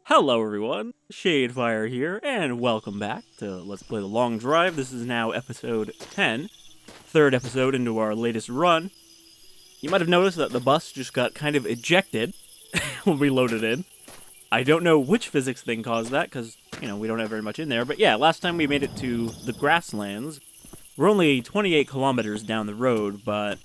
Hello everyone, Shadefire here, and welcome back to Let's Play The Long Drive. This is now episode 10, third episode into our latest run. You might have noticed that the bus just got kind of ejected when we loaded in. I don't know which physics thing caused that, because, we don't have very much in there, but yeah, last time we made it to the grasslands. We're only 28 kilometers down the road, but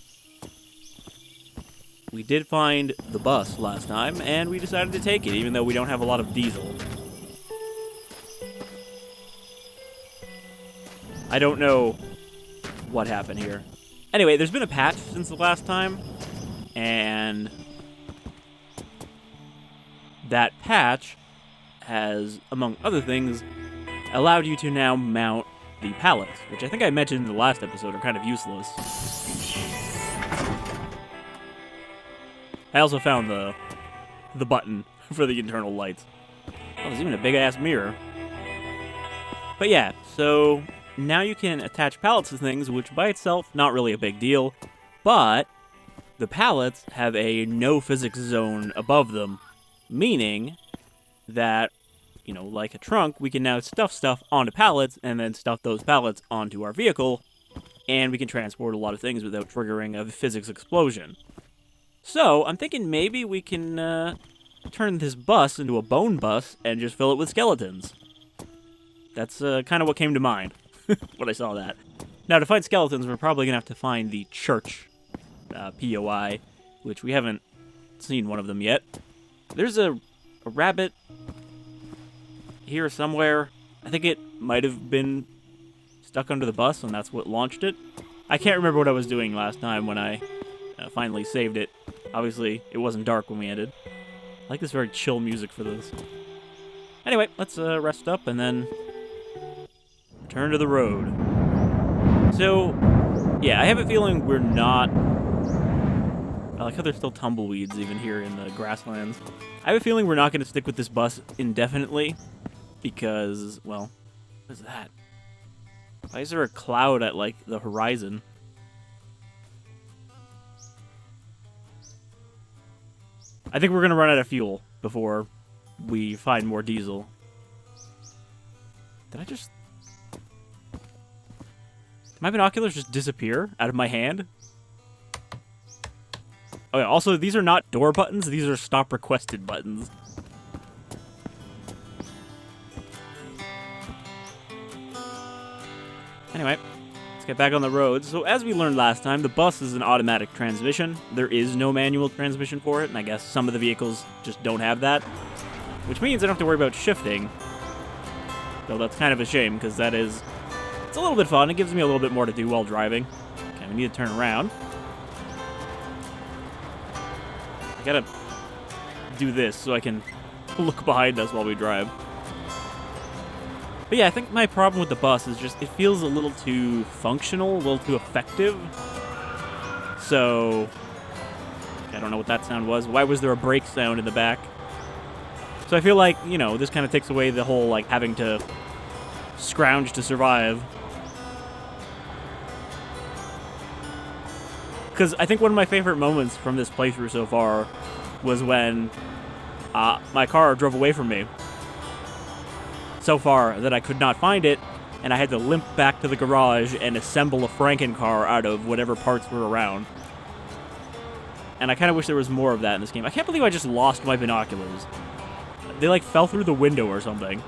we did find the bus last time, and we decided to take it, even though we don't have a lot of diesel. I don't know what happened here. Anyway, there's been a patch since the last time, and that patch has, among other things, allowed you to now mount the pallets, which I think I mentioned in the last episode are kind of useless. I also found the button for the internal lights. Oh, there's even a big-ass mirror. But yeah, so now you can attach pallets to things, which by itself, not really a big deal. But the pallets have a no-physics zone above them, meaning that, like a trunk, we can now stuff stuff onto pallets and then stuff those pallets onto our vehicle, and we can transport a lot of things without triggering a physics explosion. So, I'm thinking maybe we can turn this bus into a bone bus and just fill it with skeletons. That's kind of what came to mind when I saw that. Now, to find skeletons, we're probably going to have to find the church POI, which we haven't seen one of them yet. There's a rabbit here somewhere. I think it might have been stuck under the bus, and that's what launched it. I can't remember what I was doing last time when I finally saved it. Obviously, it wasn't dark when we ended. I like this very chill music for this. Anyway, let's rest up and then return to the road. So, yeah, I have a feeling we're not... I like how there's still tumbleweeds even here in the grasslands. I have a feeling we're not going to stick with this bus indefinitely because, well, what is that? Why is there a cloud at, the horizon? I think we're going to run out of fuel before we find more diesel. Did my binoculars just disappear out of my hand? Oh yeah, also, these are not door buttons, these are stop requested buttons. Anyway, let's get back on the road. So as we learned last time, the bus is an automatic transmission. There is no manual transmission for it, and I guess some of the vehicles just don't have that. Which means I don't have to worry about shifting. Though that's kind of a shame, because it's a little bit fun. It gives me a little bit more to do while driving. Okay, we need to turn around. I gotta do this so I can look behind us while we drive. But yeah, I think my problem with the bus is just it feels a little too functional, a little too effective. So, I don't know what that sound was. Why was there a brake sound in the back? So I feel like, this kind of takes away the whole, having to scrounge to survive. Because I think one of my favorite moments from this playthrough so far was when my car drove away from me. So far that I could not find it, and I had to limp back to the garage and assemble a Franken-car out of whatever parts were around. And I kind of wish there was more of that in this game. I can't believe I just lost my binoculars. They, fell through the window or something.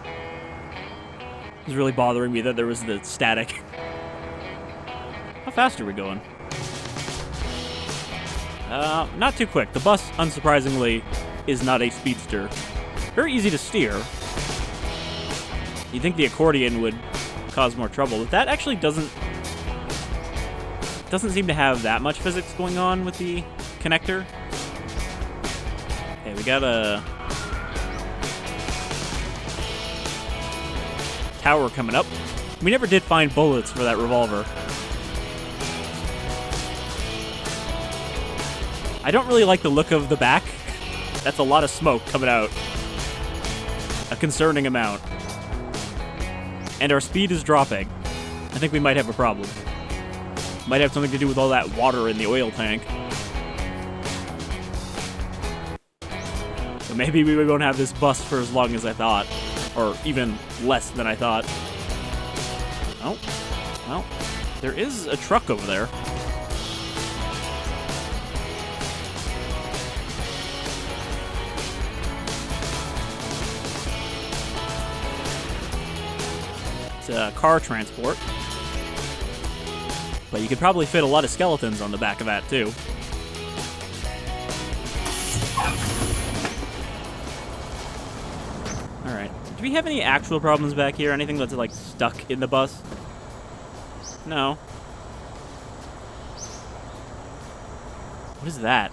It was really bothering me that there was the static. How fast are we going? Not too quick. The bus, unsurprisingly, is not a speedster. Very easy to steer. You'd think the accordion would cause more trouble, but that actually doesn't seem to have that much physics going on with the connector. Okay, we got a tower coming up. We never did find bullets for that revolver. I don't really like the look of the back. That's a lot of smoke coming out. A concerning amount. And our speed is dropping. I think we might have a problem. Might have something to do with all that water in the oil tank. So maybe we won't have this bus for as long as I thought. Or even less than I thought. Oh, well, there is a truck over there. It's car transport. But you could probably fit a lot of skeletons on the back of that, too. Alright. Do we have any actual problems back here? Anything that's, like, stuck in the bus? No. What is that?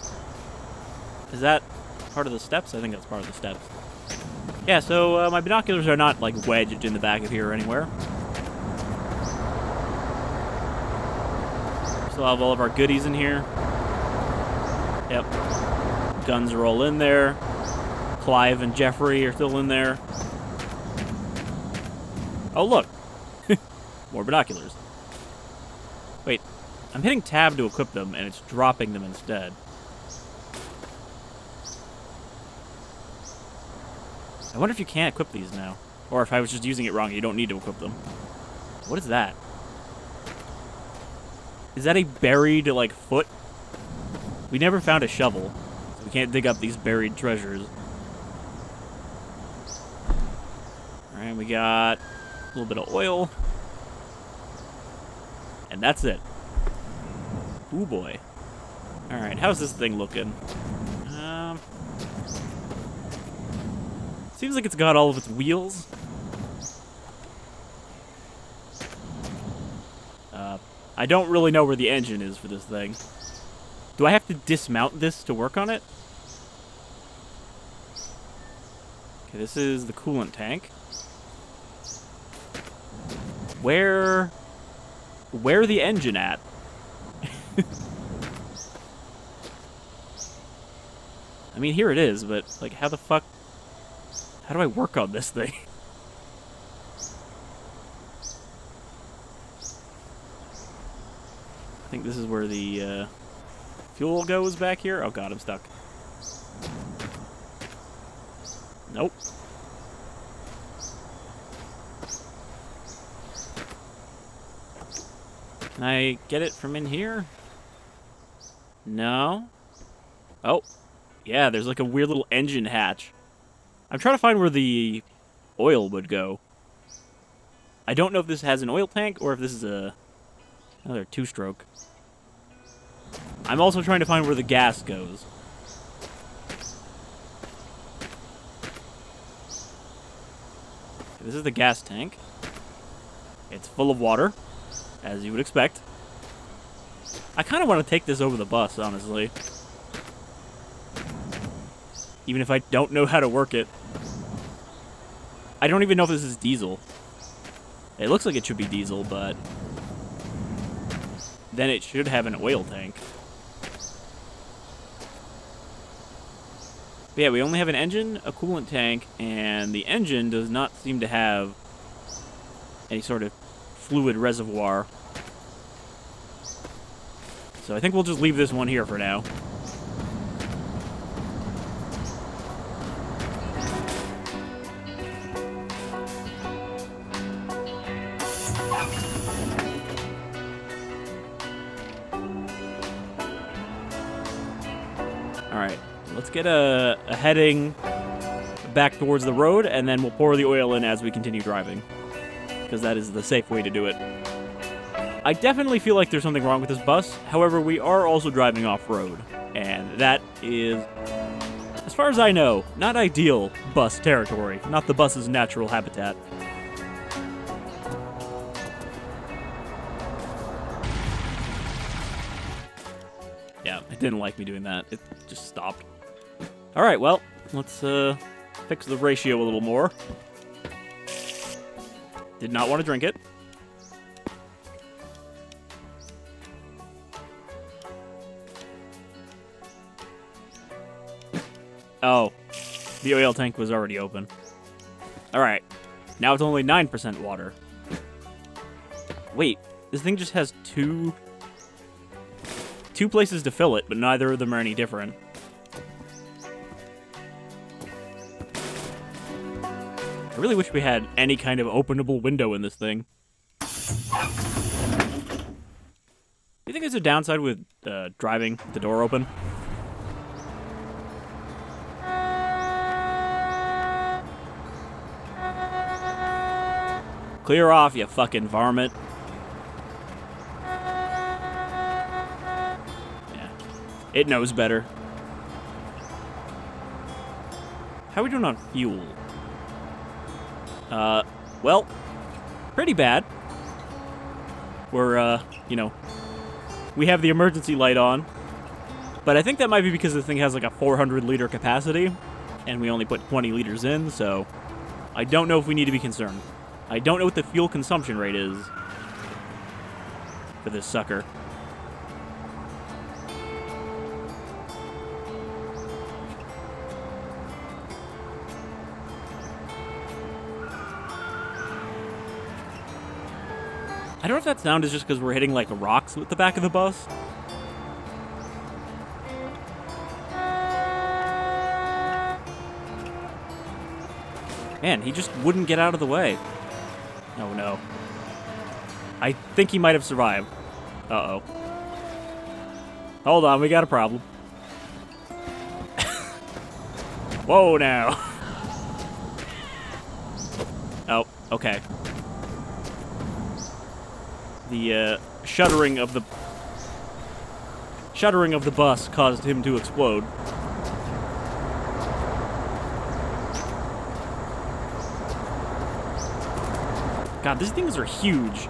Is that part of the steps? I think that's part of the steps. Yeah, so my binoculars are not, like, wedged in the back of here or anywhere. Still have all of our goodies in here. Yep. Guns are all in there. Clive and Jeffrey are still in there. Oh, look. More binoculars. Wait, I'm hitting tab to equip them, and it's dropping them instead. I wonder if you can't equip these now. Or if I was just using it wrong, you don't need to equip them. What is that? Is that a buried, like, foot? We never found a shovel, so we can't dig up these buried treasures. Alright, we got a little bit of oil. And that's it. Ooh, boy. Alright, how's this thing looking? Seems like it's got all of its wheels. I don't really know where the engine is for this thing. Do I have to dismount this to work on it? Okay, this is the coolant tank. Where the engine at? I mean, here it is, but, like, how the fuck... How do I work on this thing? I think this is where the fuel goes back here. Oh god, I'm stuck. Nope. Can I get it from in here? No. Oh. Yeah, there's like a weird little engine hatch. I'm trying to find where the oil would go. I don't know if this has an oil tank or if this is another two-stroke. I'm also trying to find where the gas goes. This is the gas tank. It's full of water, as you would expect. I kind of want to take this over the bus, honestly. Even if I don't know how to work it. I don't even know if this is diesel. It looks like it should be diesel, but... then it should have an oil tank. But yeah, we only have an engine, a coolant tank, and the engine does not seem to have any sort of fluid reservoir. So I think we'll just leave this one here for now. Alright, let's get a heading back towards the road, and then we'll pour the oil in as we continue driving. Because that is the safe way to do it. I definitely feel like there's something wrong with this bus. However, we are also driving off-road. And that is, as far as I know, not ideal bus territory. Not the bus's natural habitat. Yeah, it didn't like me doing that. It just stopped. Alright, well, let's fix the ratio a little more. Did not want to drink it. Oh, the oil tank was already open. Alright, now it's only 9% water. Wait, this thing just has two places to fill it, but neither of them are any different. I really wish we had any kind of openable window in this thing. Do you think there's a downside with driving the door open? Clear off, you fucking varmint. Yeah, it knows better. How are we doing on fuel? Well, pretty bad. We're, you know, we have the emergency light on, but I think that might be because the thing has like a 400-liter capacity, and we only put 20 liters in, so I don't know if we need to be concerned. I don't know what the fuel consumption rate is for this sucker. I don't know if that sound is just because we're hitting, like, rocks with the back of the bus. Man, he just wouldn't get out of the way. Oh, no. I think he might have survived. Uh-oh. Hold on, we got a problem. Whoa, now. Oh, okay. The shuddering of the bus caused him to explode. God, these things are huge.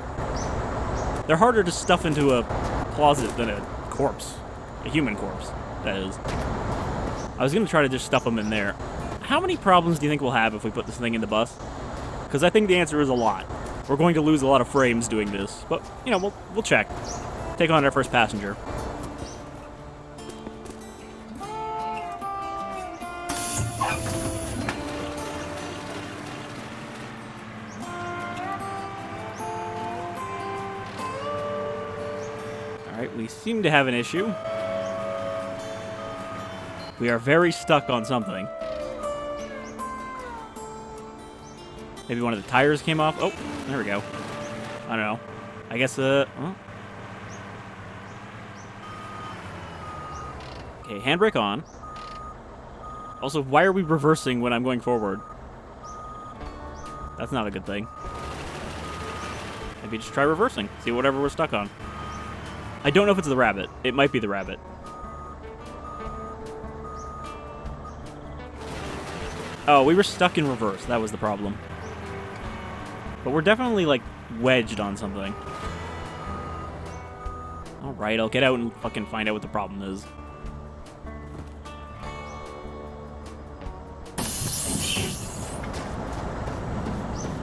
They're harder to stuff into a closet than a corpse. A human corpse, that is. I was gonna try to just stuff them in there. How many problems do you think we'll have if we put this thing in the bus? Because I think the answer is a lot. We're going to lose a lot of frames doing this, but, you know, we'll check. Take on our first passenger. Alright, we seem to have an issue. We are very stuck on something. Maybe one of the tires came off. Oh, there we go. I don't know. I guess, oh. Okay, handbrake on. Also, why are we reversing when I'm going forward? That's not a good thing. Maybe just try reversing. See whatever we're stuck on. I don't know if it's the rabbit. It might be the rabbit. Oh, we were stuck in reverse. That was the problem. But we're definitely, like, wedged on something. Alright, I'll get out and fucking find out what the problem is.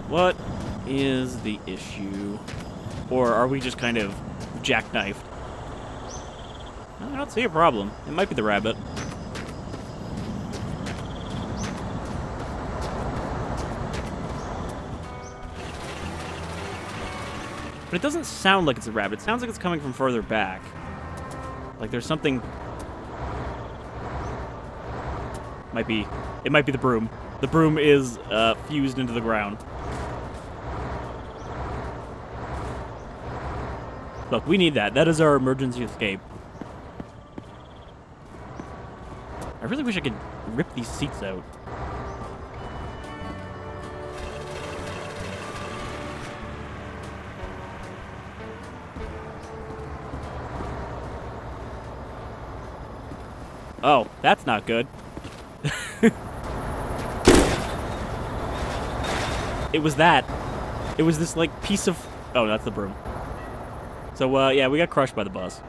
What is the issue? Or are we just kind of jackknifed? I don't see a problem. It might be the rabbit. But it doesn't sound like it's a rabbit. It sounds like it's coming from further back. Like there's something... It might be the broom. The broom is fused into the ground. Look, we need that. That is our emergency escape. I really wish I could rip these seats out. Oh, that's not good. It was that. It was this, like, piece of... Oh, that's the broom. So, yeah, we got crushed by the bus.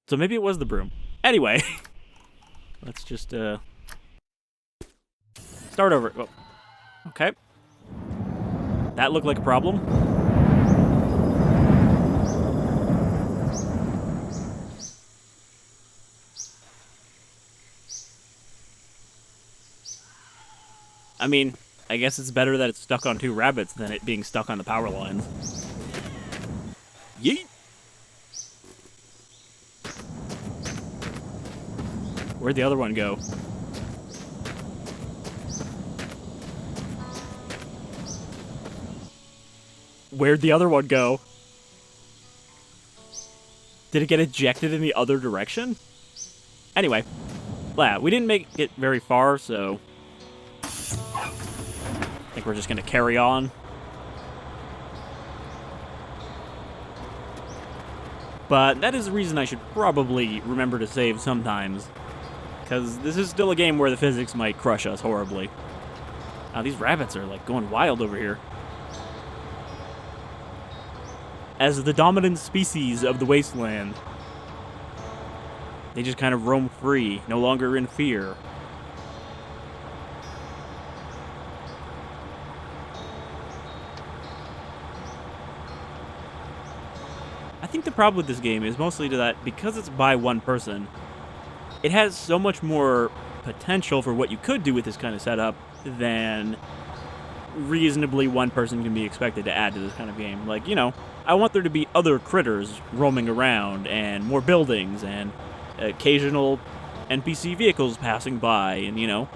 So maybe it was the broom. Anyway. Let's just, start over. Oh. Okay. That looked like a problem. I mean, I guess it's better that it's stuck on 2 rabbits than it being stuck on the power lines. Yeet! Where'd the other one go? Where'd the other one go? Did it get ejected in the other direction? Anyway, yeah, we didn't make it very far, so I think we're just gonna carry on. But that is the reason I should probably remember to save sometimes, because this is still a game where the physics might crush us horribly. Now these rabbits are like going wild over here. As the dominant species of the wasteland, they just kind of roam free, no longer in fear. I think the problem with this game is mostly to that because it's by one person, it has so much more potential for what you could do with this kind of setup than reasonably one person can be expected to add to this kind of game. Like, you know, I want there to be other critters roaming around and more buildings and occasional NPC vehicles passing by and, you know,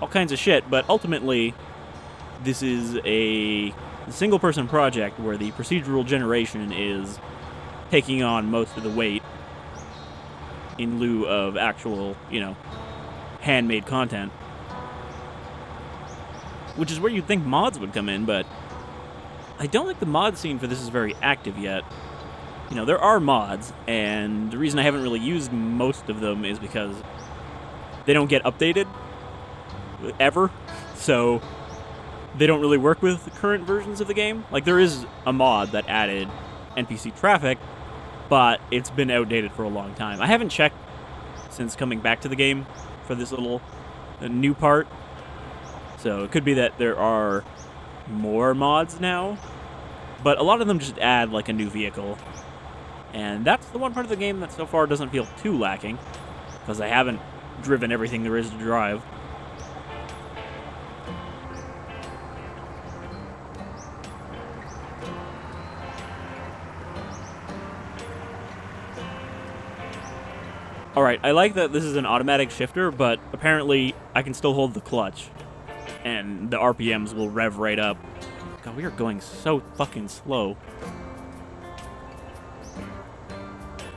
all kinds of shit. But ultimately, this is a single-person project where the procedural generation is taking on most of the weight in lieu of actual, you know, handmade content. Which is where you'd think mods would come in, but I don't think the mod scene for this is very active yet. You know, there are mods, and the reason I haven't really used most of them is because they don't get updated ever, so they don't really work with the current versions of the game. Like, there is a mod that added NPC traffic, but it's been outdated for a long time. I haven't checked since coming back to the game for this little new part, so it could be that there are more mods now, but a lot of them just add like a new vehicle, and that's the one part of the game that so far doesn't feel too lacking, because I haven't driven everything there is to drive. Alright, I like that this is an automatic shifter, but apparently I can still hold the clutch, and the RPMs will rev right up. God, we are going so fucking slow.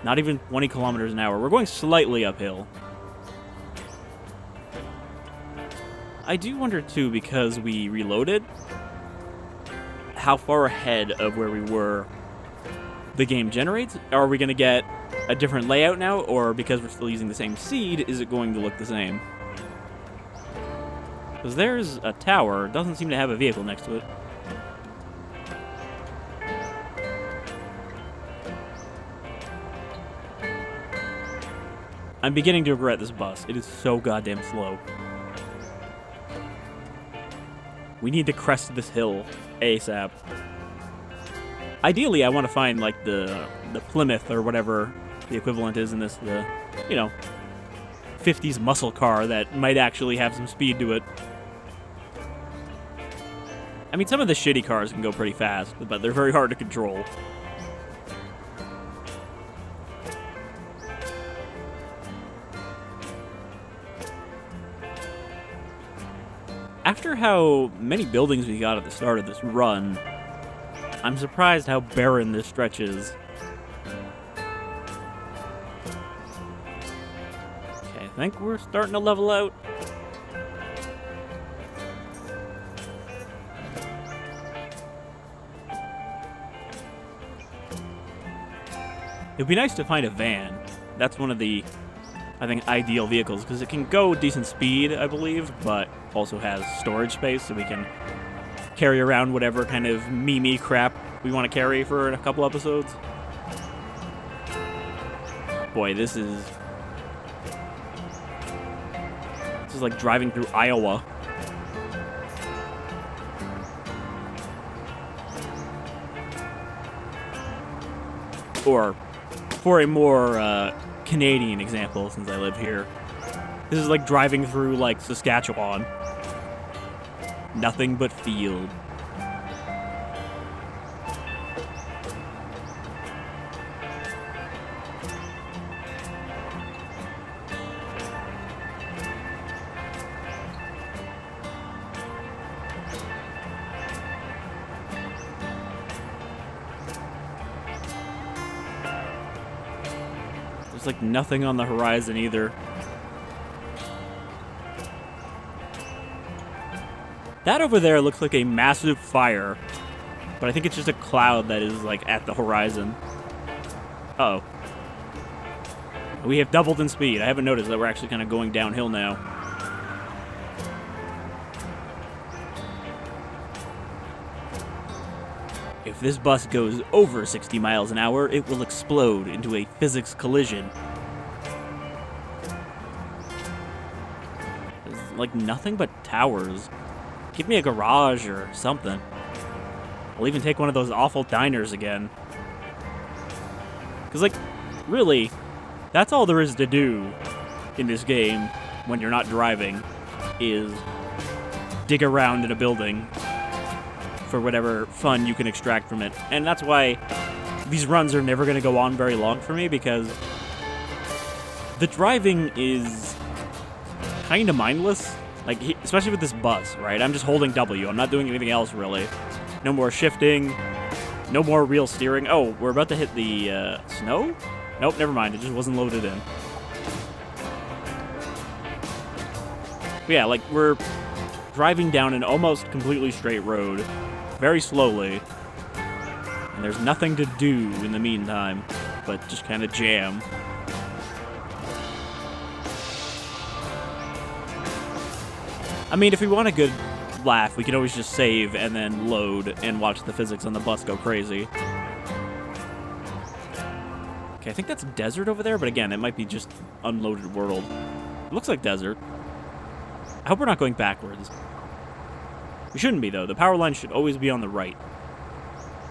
Not even 20 kilometers an hour. We're going slightly uphill. I do wonder, too, because we reloaded, how far ahead of where we were the game generates. Are we going to get a different layout now, or because we're still using the same seed, is it going to look the same? Because there's a tower, doesn't seem to have a vehicle next to it. I'm beginning to regret this bus. It is so goddamn slow. We need to crest this hill ASAP. Ideally, I want to find, like, the Plymouth or whatever the equivalent is in this, you know, 50s muscle car that might actually have some speed to it. I mean, some of the shitty cars can go pretty fast, but they're very hard to control. After how many buildings we got at the start of this run, I'm surprised how barren this stretch is. Okay, I think we're starting to level out. It'd be nice to find a van. That's one of the, I think, ideal vehicles, because it can go decent speed, I believe, but also has storage space, so we can carry around whatever kind of meme-y crap we want to carry for a couple episodes. Boy, this is like driving through Iowa. Or, for a more Canadian example, since I live here, this is like driving through, like, Saskatchewan. nothing but field. There's like nothing on the horizon either. That over there looks like a massive fire, but I think it's just a cloud that is like at the horizon. Uh-oh. We have doubled in speed. I haven't noticed that we're actually kind of going downhill now. If this bus goes over 60 miles an hour, it will explode into a physics collision. There's like nothing but towers. Give me a garage or something. I'll even take one of those awful diners again. Because, like, really, that's all there is to do in this game when you're not driving, is dig around in a building for whatever fun you can extract from it. And that's why these runs are never going to go on very long for me, because the driving is kind of mindless. Like, especially with this bus, right? I'm just holding W. I'm not doing anything else, really. No more shifting. No more real steering. Oh, we're about to hit the snow? Nope, never mind. It just wasn't loaded in. But yeah, like, we're driving down an almost completely straight road, very slowly. And there's nothing to do in the meantime, but just kind of jam. I mean, if we want a good laugh, we can always just save and then load and watch the physics on the bus go crazy. Okay, I think that's desert over there, but again, it might be just unloaded world. It looks like desert. I hope we're not going backwards. We shouldn't be, though. The power line should always be on the right.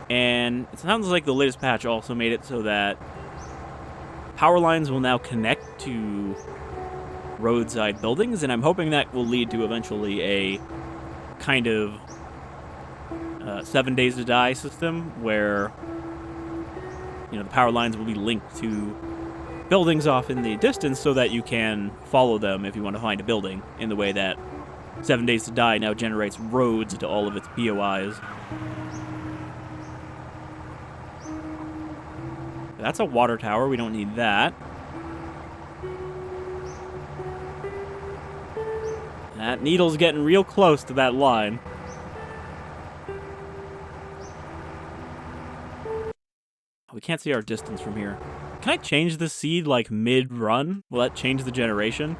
And it sounds like the latest patch also made it so that power lines will now connect to roadside buildings, and I'm hoping that will lead to eventually a kind of 7 days to die system where, you know, the power lines will be linked to buildings off in the distance so that you can follow them if you want to find a building, in the way that 7 days to die now generates roads to all of its POIs. That's a water tower. We don't need that. That needle's getting real close to that line. We can't see our distance from here. Can I change the seed, like, mid-run? Will that change the generation?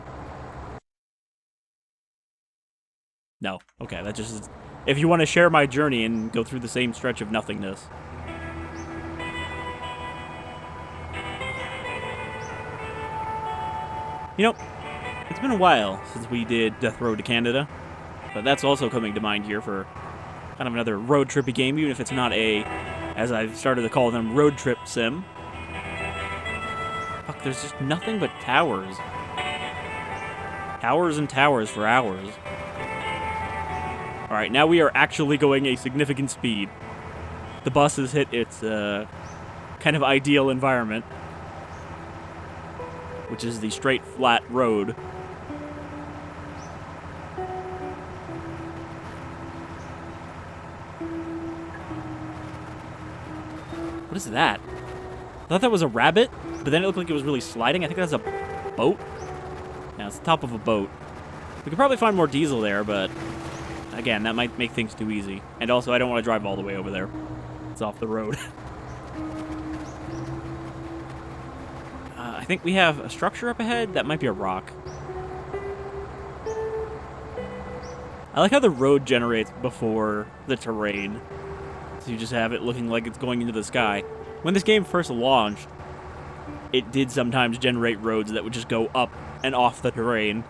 No. Okay, that just is... If you want to share my journey and go through the same stretch of nothingness. You know, it's been a while since we did Death Road to Canada, but that's also coming to mind here for kind of another road trippy game, even if it's not a, as I've started to call them, road trip sim. Fuck, there's just nothing but towers. Towers and towers for hours. Alright, now we are actually going a significant speed. The bus has hit its kind of ideal environment, which is the straight, flat road. What is that? I thought that was a rabbit, but then it looked like it was really sliding. I think that's a boat. Yeah, it's the top of a boat. We could probably find more diesel there, but again, that might make things too easy. And also, I don't want to drive all the way over there. It's off the road. I think we have a structure up ahead. That might be a rock. I like how the road generates before the terrain. So you just have it looking like it's going into the sky. When this game first launched, it did sometimes generate roads that would just go up and off the terrain.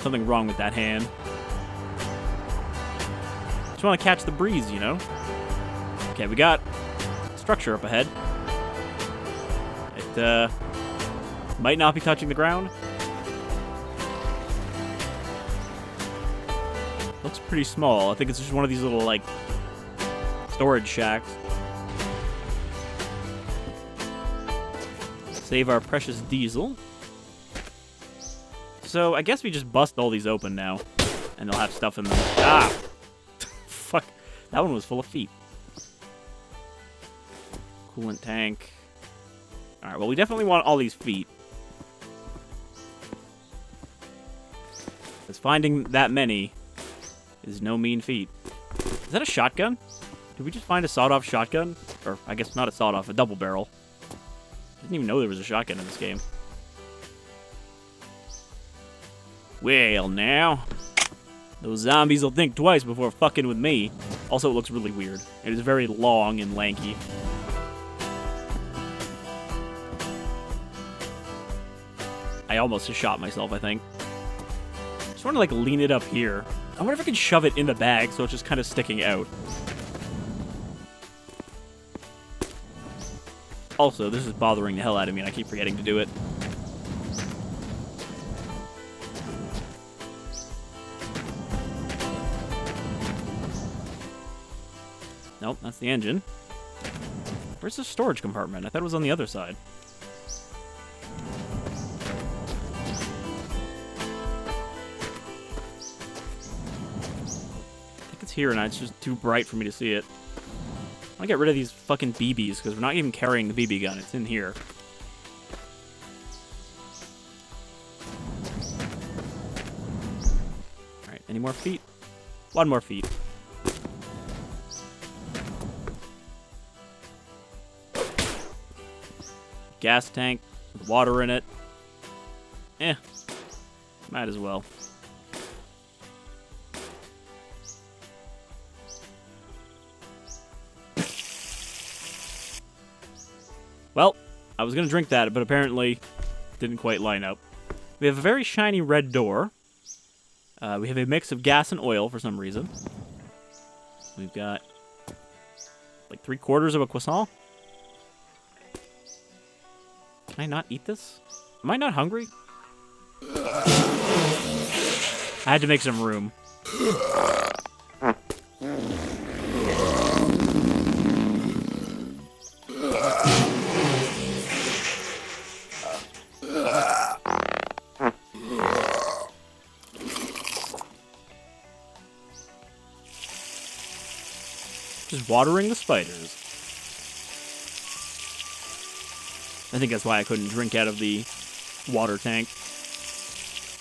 something wrong with that hand. Just want to catch the breeze, you know? Okay, we got structure up ahead. It might not be touching the ground. Looks pretty small. I think it's just one of these little, like, storage shacks. Save our precious diesel. So, I guess we just bust all these open now. And they'll have stuff in them. Ah! Fuck. That one was full of feet. Coolant tank. Alright, well, we definitely want all these feet. Because finding that many is no mean feat. Is that a shotgun? Did we just find a sawed-off shotgun? Or, I guess not a sawed-off, a double barrel. I didn't even know there was a shotgun in this game. Well, now. Those zombies will think twice before fucking with me. Also, it looks really weird. It is very long and lanky. I almost just shot myself, I think. Just want to, like, lean it up here. I wonder if I can shove it in the bag so it's just kind of sticking out. Also, this is bothering the hell out of me and I keep forgetting to do it. Nope, that's the engine. Where's the storage compartment? I thought it was on the other side. I think it's here and it's just too bright for me to see it. I want to get rid of these fucking BBs because we're not even carrying the BB gun. It's in here. Alright, any more feet? One more feet. Gas tank with water in it. Might as well. Well, I was going to drink that, but apparently didn't quite line up. We have a very shiny red door. We have a mix of gas and oil for some reason. We've got like 3/4 of a croissant. Can I not eat this? Am I not hungry? I had to make some room. Just watering the spiders. I think that's why I couldn't drink out of the water tank.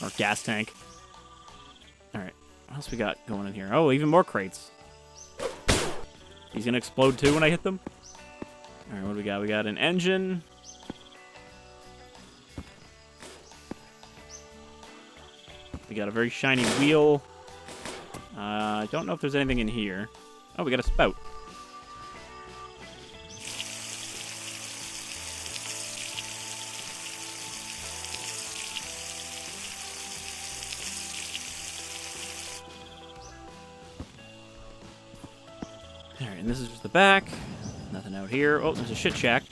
Or gas tank. Alright, what else we got going in here? Oh, even more crates. He's gonna explode too when I hit them? Alright, what do we got? We got an engine. We got a very shiny wheel. I don't know if there's anything in here. Oh, we got a spout. Alright, and this is just the back. Nothing out here. Oh, there's a shit shack.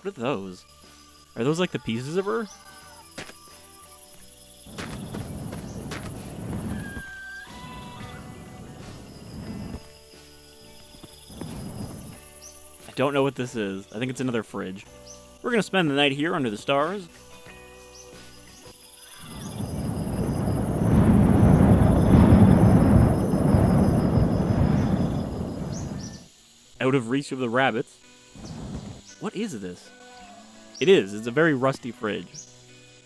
What are those? Are those like the pieces of her? I don't know what this is. I think it's another fridge. We're gonna spend the night here under the stars. Out of reach of the rabbits. What is this? It is. It's a very rusty fridge.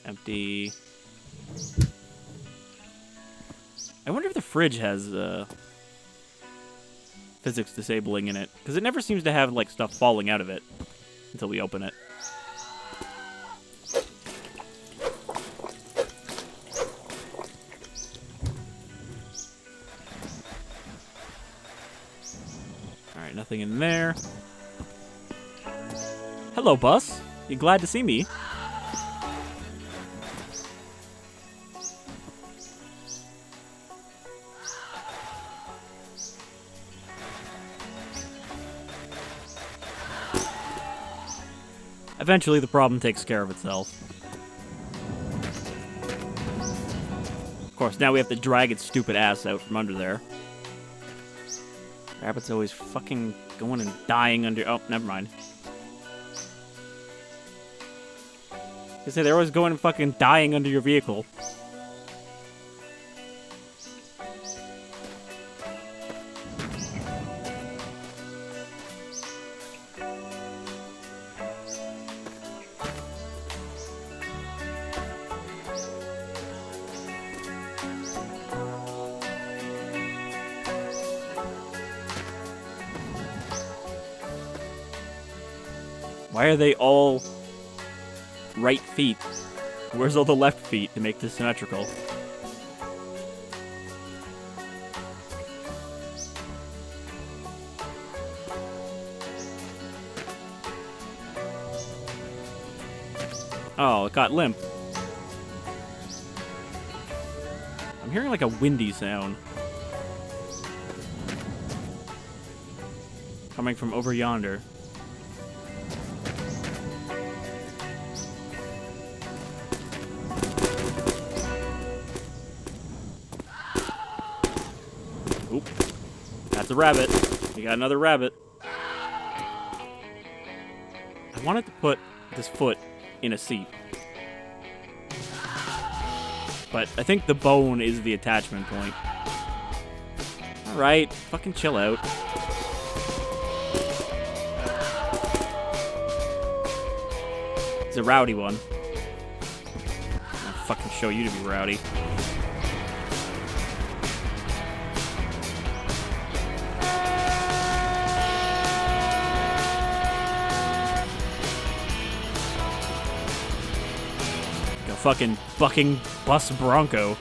Empty. I wonder if the fridge has physics disabling in it. Because it never seems to have like stuff falling out of it until we open it. Alright, nothing in there. Hello, bus. You glad to see me? Eventually, the problem takes care of itself. Of course, now we have to drag its stupid ass out from under there. Rabbit's always fucking going and dying under... Oh, never mind. I say they're always going and fucking dying under your vehicle. Why are they all right feet? Where's all the left feet to make this symmetrical? Oh, it got limp. I'm hearing like a windy sound. Coming from over yonder. Oop. That's a rabbit. We got another rabbit. I wanted to put this foot in a seat. But I think the bone is the attachment point. Alright, fucking chill out. It's a rowdy one. I'll fucking show you to be rowdy. Fucking bucking bus bronco.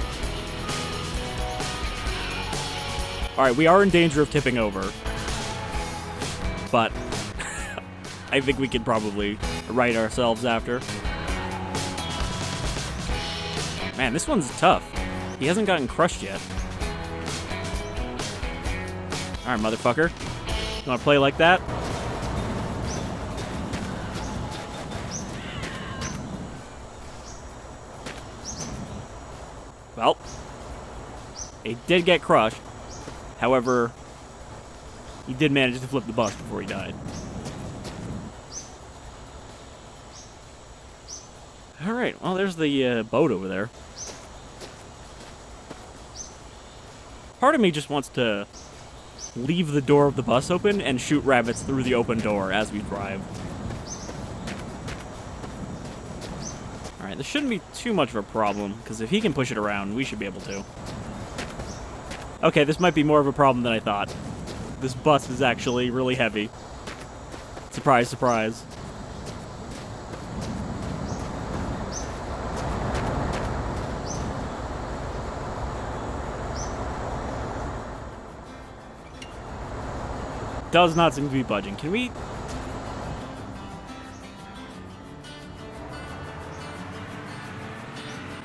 Alright, we are in danger of tipping over. But I think we could probably right ourselves after. Man, this one's tough. He hasn't gotten crushed yet. Alright, motherfucker. You wanna play like that? Well, he did get crushed. However, he did manage to flip the bus before he died. Alright, well, there's the boat over there. Part of me just wants to leave the door of the bus open and shoot rabbits through the open door as we drive. Alright, this shouldn't be too much of a problem, because if he can push it around, we should be able to. Okay, this might be more of a problem than I thought. This bus is actually really heavy. Surprise, surprise. Does not seem to be budging. Can we...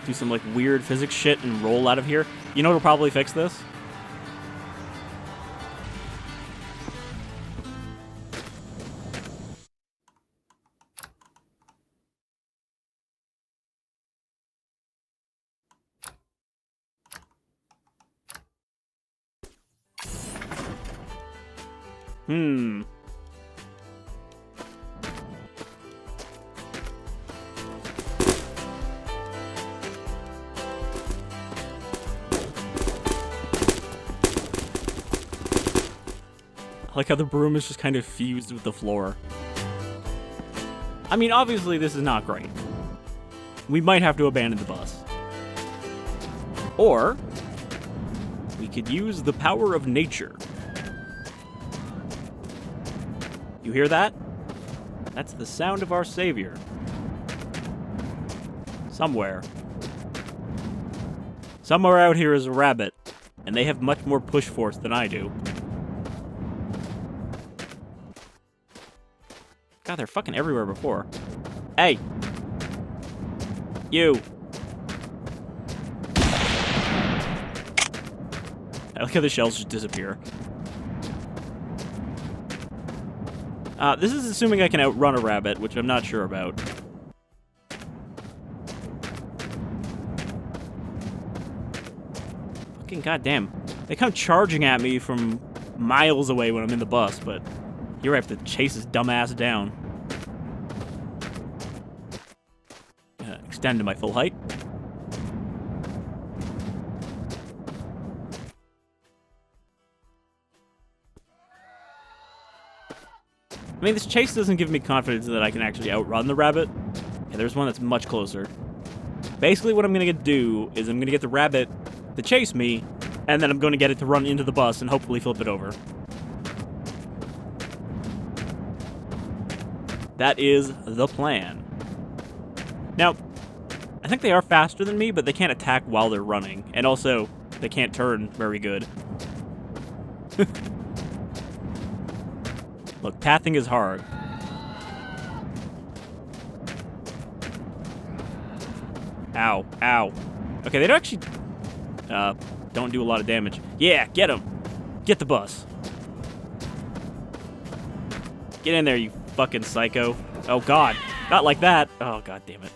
do some like weird physics shit and roll out of here? You know what'll probably fix this? I like how the broom is just kind of fused with the floor. I mean, obviously this is not great. We might have to abandon the bus. Or, we could use the power of nature. You hear that? That's the sound of our savior. Somewhere out here is a rabbit, and they have much more push force than I do. God, they're fucking everywhere before. Hey! You! I like how the shells just disappear. This is assuming I can outrun a rabbit, which I'm not sure about. Fucking goddamn. They come charging at me from miles away when I'm in the bus, but here I have to chase his dumb ass down. Extend to my full height. I mean, this chase doesn't give me confidence that I can actually outrun the rabbit. Yeah, there's one that's much closer. Basically, what I'm going to do is I'm going to get the rabbit to chase me, and then I'm going to get it to run into the bus and hopefully flip it over. That is the plan. Now, I think they are faster than me, but they can't attack while they're running. And also, they can't turn very good. Look, pathing is hard. Ow, ow. Okay, they don't actually... don't do a lot of damage. Yeah, get him! Get the bus. Get in there, you fucking psycho. Oh, God. Not like that. Oh, God damn it.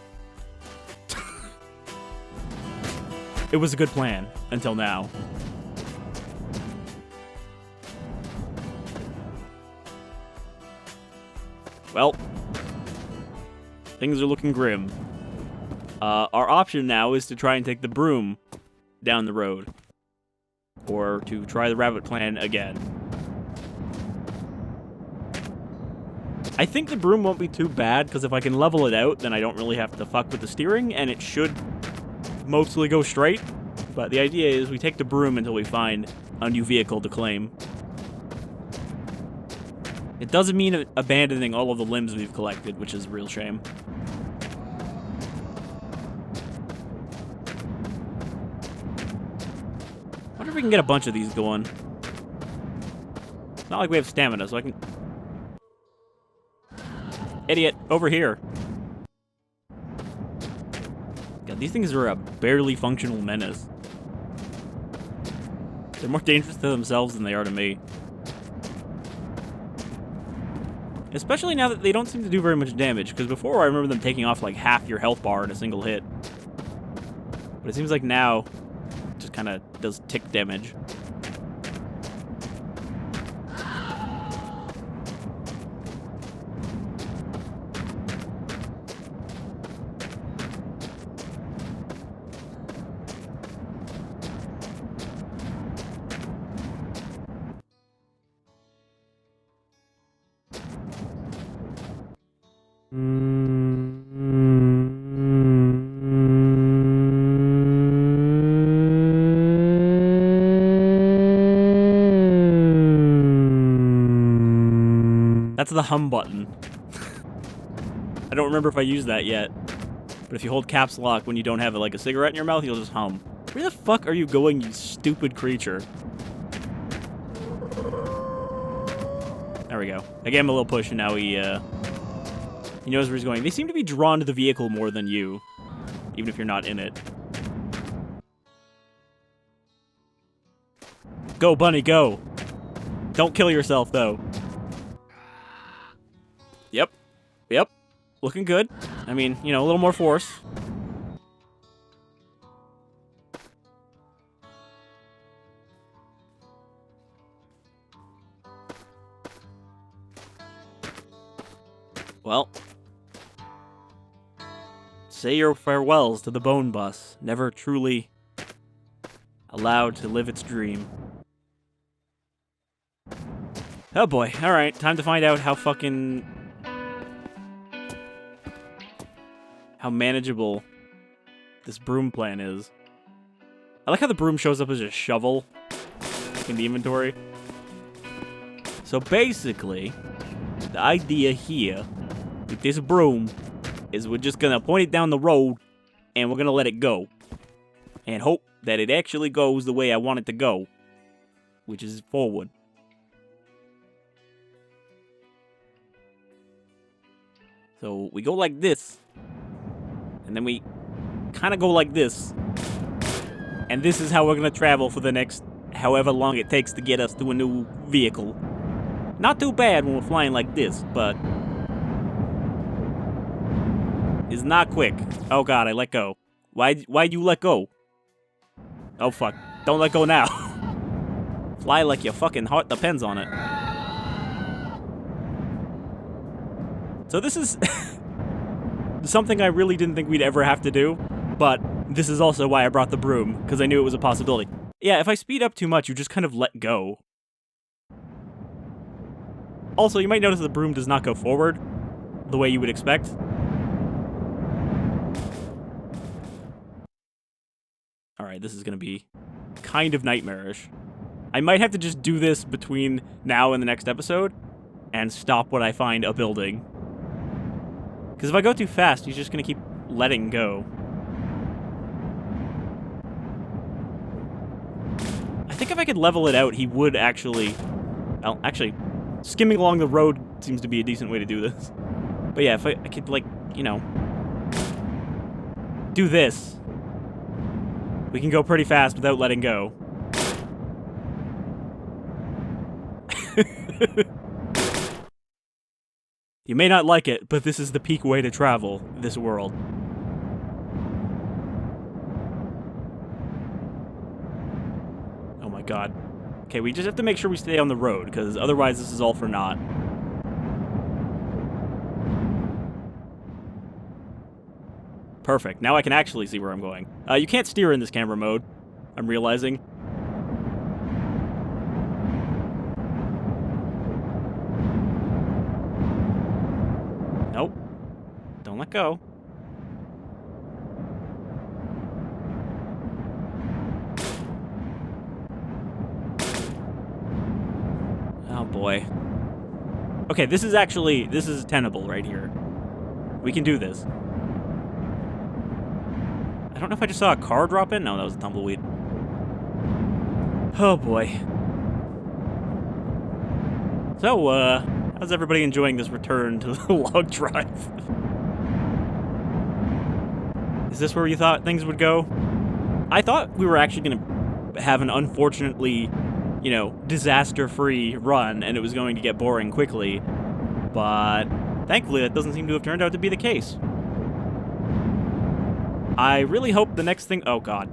It was a good plan, until now. Well, things are looking grim. Our option now is to try and take the broom down the road. Or to try the rabbit plan again. I think the broom won't be too bad, because if I can level it out, then I don't really have to fuck with the steering, and it should mostly go straight. But the idea is we take the broom until we find a new vehicle to claim. It doesn't mean abandoning all of the limbs we've collected, which is a real shame. I wonder if we can get a bunch of these going. It's not like we have stamina, so I can... Idiot, over here. God, these things are a barely functional menace. They're more dangerous to themselves than they are to me. Especially now that they don't seem to do very much damage, because before I remember them taking off like half your health bar in a single hit. But it seems like now it just kind of does tick damage. That's the hum button. I don't remember if I used that yet. But if you hold caps lock when you don't have like a cigarette in your mouth, you'll just hum. Where the fuck are you going, you stupid creature? There we go. I gave him a little push and now he knows where he's going. They seem to be drawn to the vehicle more than you, even if you're not in it. Go, bunny, go. Don't kill yourself, though. Yep. Yep. Looking good. I mean, you know, a little more force. Well. Say your farewells to the Bone Bus, never truly allowed to live its dream. Oh boy, alright, time to find out how fucking... how manageable this broom plan is. I like how the broom shows up as a shovel in the inventory. So basically, the idea here with this broom is we're just gonna point it down the road and we're gonna let it go. And hope that it actually goes the way I want it to go, which is forward. So we go like this. And then we kind of go like this. And this is how we're going to travel for the next however long it takes to get us to a new vehicle. Not too bad when we're flying like this, but it's not quick. Oh god, I let go. Why'd you let go? Oh fuck. Don't let go now. Fly like your fucking heart depends on it. So this is something I really didn't think we'd ever have to do, but this is also why I brought the broom, because I knew it was a possibility. Yeah, if I speed up too much, you just kind of let go. Also, you might notice the broom does not go forward the way you would expect. Alright, this is going to be kind of nightmarish. I might have to just do this between now and the next episode and stop when I find a building. Because if I go too fast, he's just going to keep letting go. I think if I could level it out, he would actually... Well, actually, skimming along the road seems to be a decent way to do this. But yeah, if I could, like, you know, do this, we can go pretty fast without letting go. You may not like it, but this is the peak way to travel this world. Oh my god. Okay, we just have to make sure we stay on the road, because otherwise this is all for naught. Perfect. Now I can actually see where I'm going. You can't steer in this camera mode, I'm realizing. Nope. Don't let go. Oh boy. Okay, this is tenable right here. We can do this. I don't know if I just saw a car drop in. No, that was a tumbleweed. Oh boy. So, how's everybody enjoying this return to the log drive? Is this where you thought things would go? I thought we were actually going to have an unfortunately, you know, disaster-free run, and it was going to get boring quickly. But thankfully, that doesn't seem to have turned out to be the case. I really hope the next thing... Oh, God.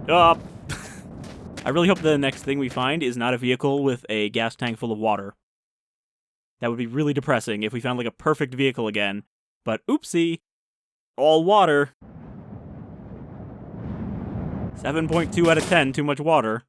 I really hope the next thing we find is not a vehicle with a gas tank full of water. That would be really depressing if we found, like, a perfect vehicle again. But, oopsie. All water. 7.2 out of 10, too much water.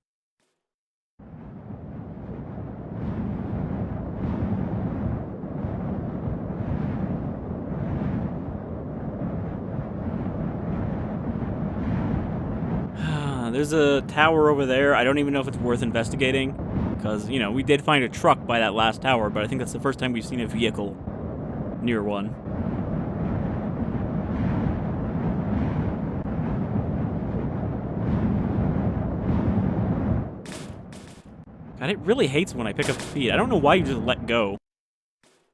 There's a tower over there. I don't even know if it's worth investigating. Because, you know, we did find a truck by that last tower, but I think that's the first time we've seen a vehicle near one. God, it really hates when I pick up speed. I don't know why you just let go.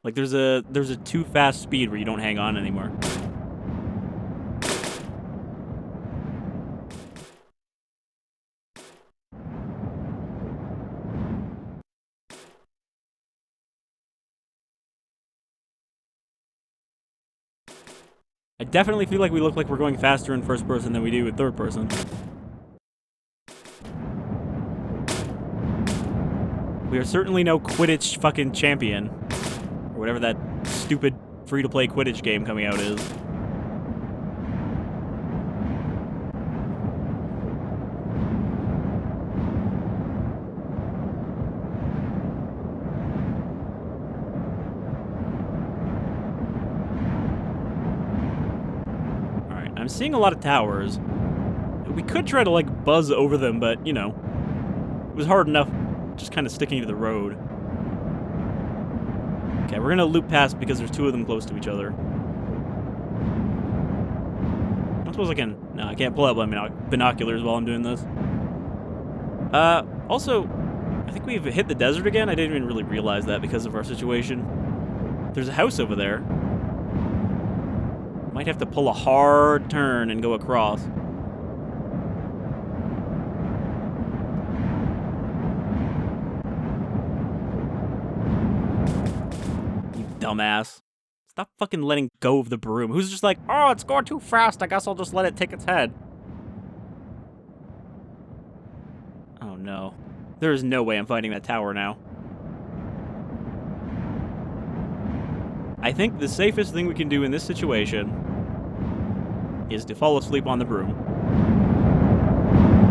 Like, there's a too fast speed where you don't hang on anymore. I definitely feel like we look like we're going faster in first person than we do in third person. We are certainly no Quidditch fucking champion. Or whatever that stupid free-to-play Quidditch game coming out is. I'm seeing a lot of towers. We could try to, like, buzz over them, but, you know, it was hard enough just kind of sticking to the road. Okay, we're gonna loop past because there's two of them close to each other. I suppose I can... No, I can't pull out my binoculars while I'm doing this. Also, I think we've hit the desert again. I didn't even really realize that because of our situation. There's a house over there. Might have to pull a hard turn and go across. You dumbass. Stop fucking letting go of the broom. Who's just like, oh, it's going too fast. I guess I'll just let it take its head. Oh, no. There is no way I'm finding that tower now. I think the safest thing we can do in this situation is to fall asleep on the broom.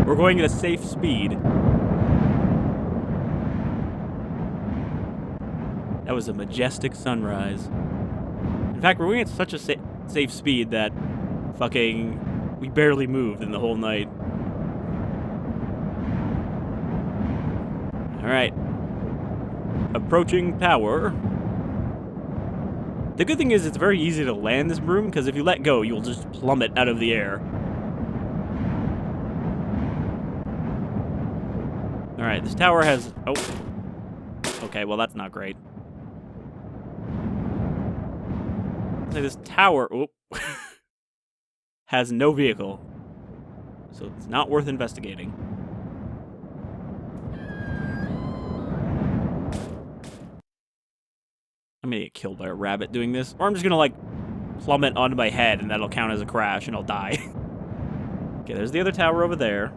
We're going at a safe speed. That was a majestic sunrise. In fact, we're going at such a safe speed that fucking we barely moved in the whole night. Alright. Approaching tower. The good thing is it's very easy to land this broom, because if you let go, you'll just plummet out of the air. Alright, this tower has... Oh. Okay, well that's not great. Like this tower... Oh. has no vehicle. So it's not worth investigating. I'm gonna get killed by a rabbit doing this. Or I'm just gonna, like, plummet onto my head and that'll count as a crash and I'll die. Okay, there's the other tower over there.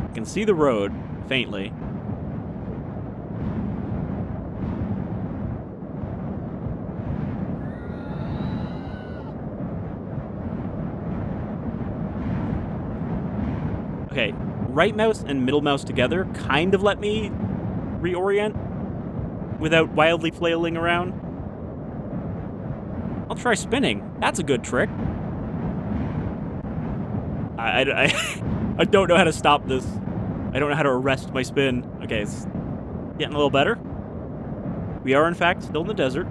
I can see the road, faintly. Okay, right mouse and middle mouse together kind of let me reorient without wildly flailing around. I'll try spinning. That's a good trick. I don't know how to stop this. I don't know how to arrest my spin. Okay, it's getting a little better. We are, in fact, still in the desert.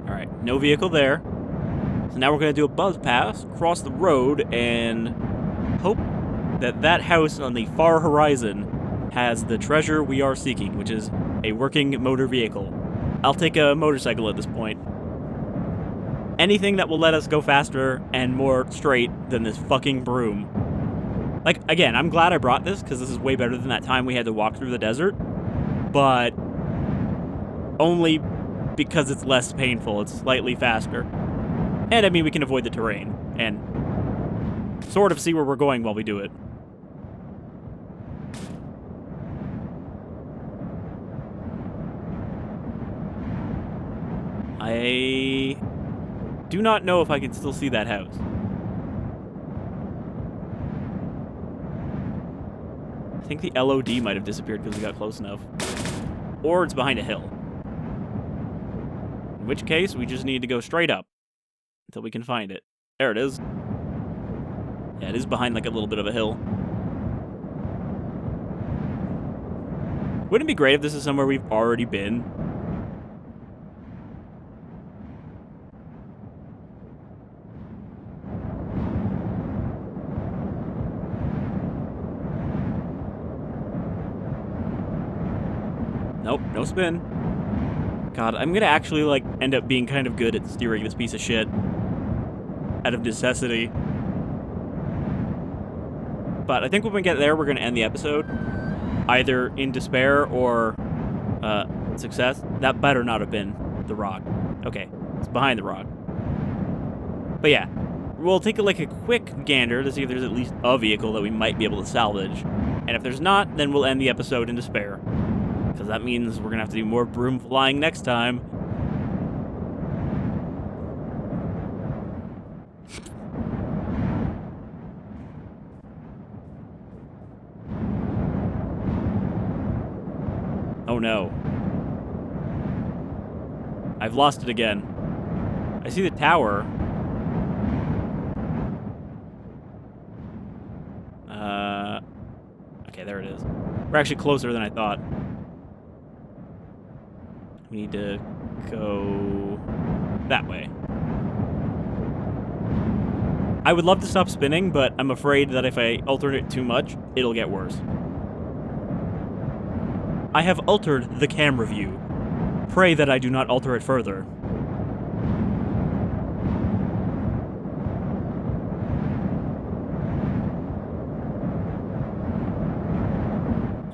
Alright, no vehicle there. So now we're going to do a buzz pass, cross the road, and hope that that house on the far horizon has the treasure we are seeking, which is a working motor vehicle. I'll take a motorcycle at this point. Anything that will let us go faster and more straight than this fucking broom. Like, again, I'm glad I brought this, because this is way better than that time we had to walk through the desert. But only because it's less painful. It's slightly faster. And, I mean, we can avoid the terrain, and sort of see where we're going while we do it. I do not know if I can still see that house. I think the LOD might have disappeared because we got close enough. Or it's behind a hill. In which case, we just need to go straight up until we can find it. There it is. Yeah, it is behind like a little bit of a hill. Wouldn't it be great if this is somewhere we've already been? Nope, no spin. God, I'm gonna actually, like, end up being kind of good at steering this piece of shit. Out of necessity. But I think when we get there, we're gonna end the episode. Either in despair or, success. That better not have been the rock. Okay, it's behind the rock. But yeah, we'll take, like, a quick gander to see if there's at least a vehicle that we might be able to salvage. And if there's not, then we'll end the episode in despair. Because that means we're going to have to do more broom flying next time. Oh no. I've lost it again. I see the tower. Okay, there it is. We're actually closer than I thought. We need to go that way. I would love to stop spinning, but I'm afraid that if I alternate too much, it'll get worse. I have altered the camera view. Pray that I do not alter it further.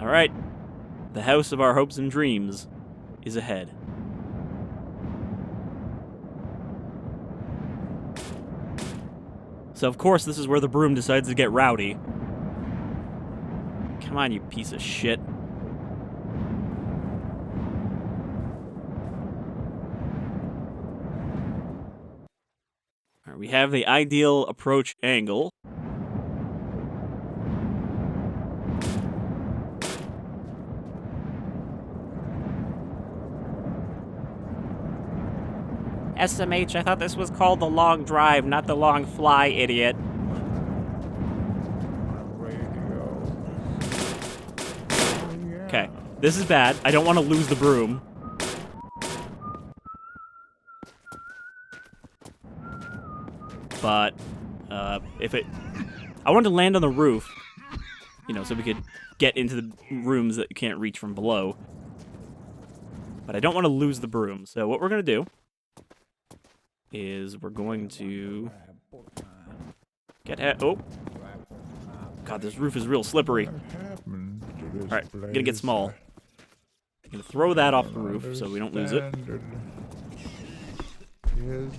Alright. The house of our hopes and dreams is ahead. So of course this is where the broom decides to get rowdy. Come on, you piece of shit. Alright, we have the ideal approach angle. SMH, I thought this was called the long drive, not the long fly, idiot. Okay, this is bad. I don't want to lose the broom. But, if it... I wanted to land on the roof, you know, so we could get into the rooms that you can't reach from below. But I don't want to lose the broom, so what we're going to do is we're going to get... Oh! God, this roof is real slippery. Alright, I'm gonna get small. I'm gonna throw that off the roof so we don't lose it. Is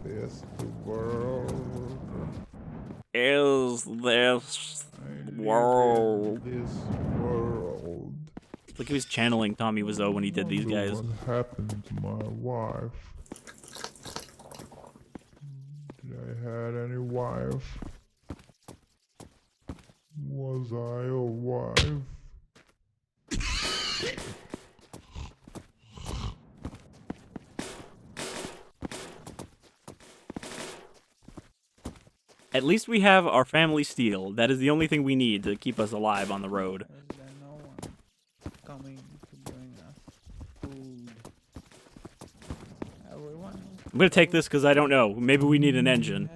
this the world? Is this world? This world. It's like he was channeling Tommy Wiseau when he did these guys. What happened to my wife? Did I had any wife? Was I a wife? At least we have our family steel. That is the only thing we need to keep us alive on the road. Is there no one coming to bring us food? Everyone. I'm gonna take this because I don't know. Maybe we need an engine.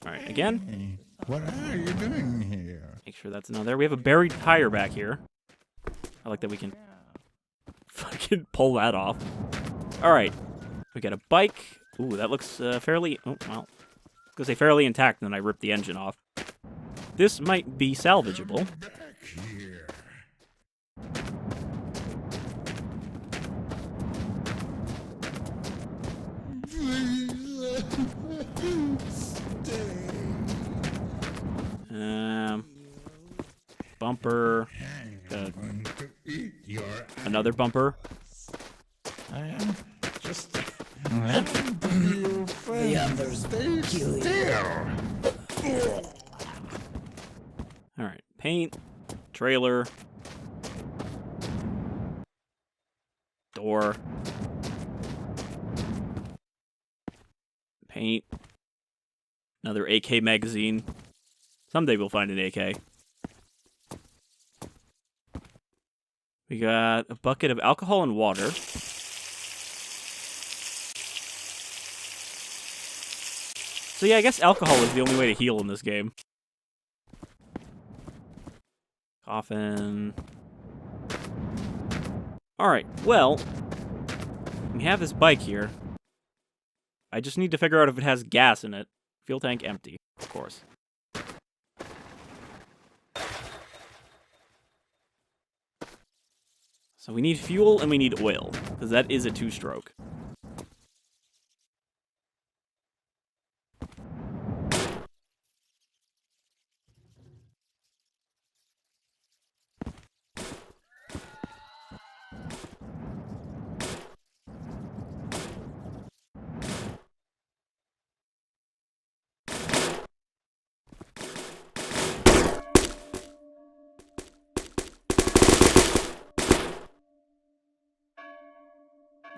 Alright, again. Hey, what are you doing here? Make sure that's not there. We have a buried tire back here. I like that we can fucking pull that off. Alright. We got a bike. Ooh, that looks fairly... Oh, well. I was gonna say fairly intact, and then I ripped the engine off. This might be salvageable. Back here. Bumper. I'm going to eat your Another bumper. I am just you the others stay still. Alright. Paint. Trailer. Door. Paint. Another AK magazine. Someday we'll find an AK. We got a bucket of alcohol and water. So yeah, I guess alcohol is the only way to heal in this game. Coffin. Alright, well, we have this bike here. I just need to figure out if it has gas in it. Fuel tank empty, of course. So we need fuel and we need oil, because that is a two-stroke.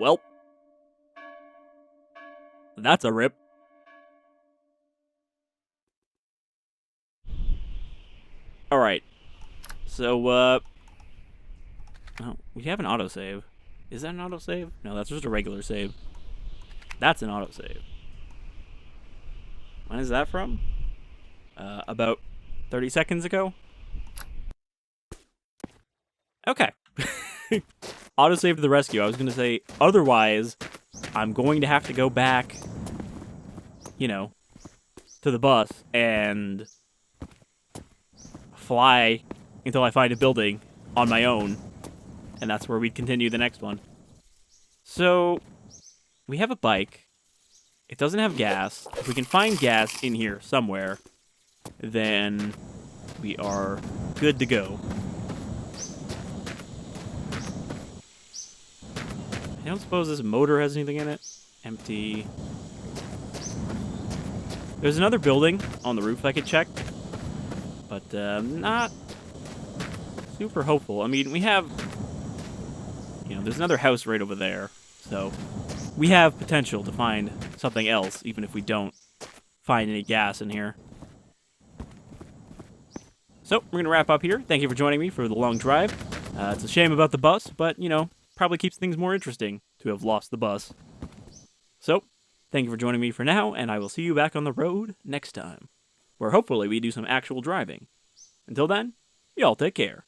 Well, that's a rip. Alright. So, oh, we have an autosave. Is that an autosave? No, that's just a regular save. That's an autosave. When is that from? about 30 seconds ago. Okay. Autosave to the rescue. I was going to say, otherwise, I'm going to have to go back, you know, to the bus and fly until I find a building on my own. And that's where we'd continue the next one. So, we have a bike. It doesn't have gas. If we can find gas in here somewhere, then we are good to go. I don't suppose this motor has anything in it. Empty. There's another building on the roof I could check, but not super hopeful. I mean, we have, you know, there's another house right over there, so we have potential to find something else, even if we don't find any gas in here. So, we're going to wrap up here. Thank you for joining me for the long drive. It's a shame about the bus, but, you know, probably keeps things more interesting to have lost the bus. So, thank you for joining me for now, and I will see you back on the road next time, where hopefully we do some actual driving. Until then, y'all take care.